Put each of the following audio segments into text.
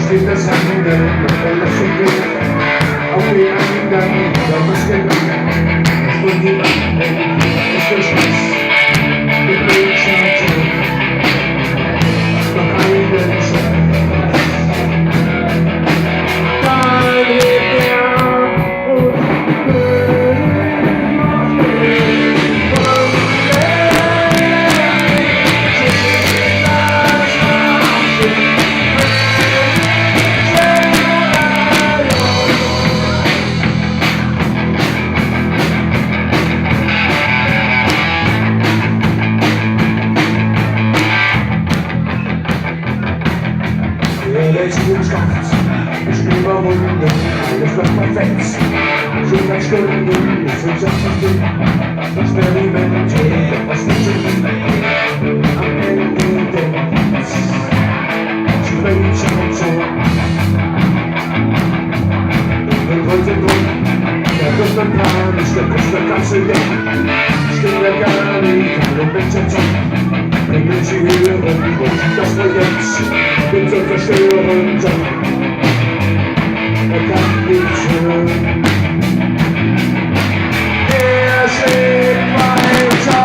Steht das Handeln, weil das schon geht, auf die anderen, da muss gelingen, und die anderen, ist der Schluss, die Bildschirte, noch einen Schritt. Ich überwunden, alles bleibt perfekt. Schon seit Stunden ist es das Verstehen. Experimentieren, was nicht zu tun. Am Ende denkt springt schon so. Und heute drum, der größte Plan ist der größte Kasselding. Stimmt ja gar nicht, alle Menschen zu. Wenn sie hören, und das Projekt wird zur Verstörung sein. Er kann nichts hören. Er schlägt weiter.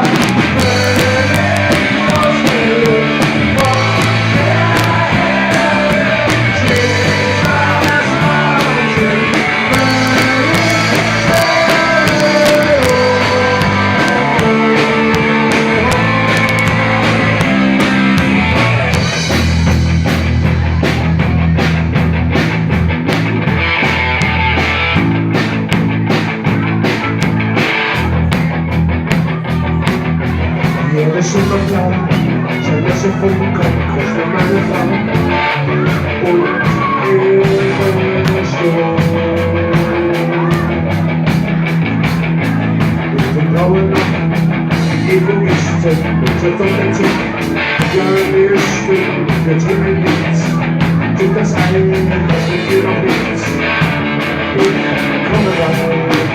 Jeder Schimmerplan, sein Messer vom Kopf, kocht für meine Frau und ihren Sturm. Ich bin graue Nacht, Egoisten, mit Verletzung, ja, wir stimmen, wir tun nichts, tut das eine, das wird dir noch nichts. Ich komme raus.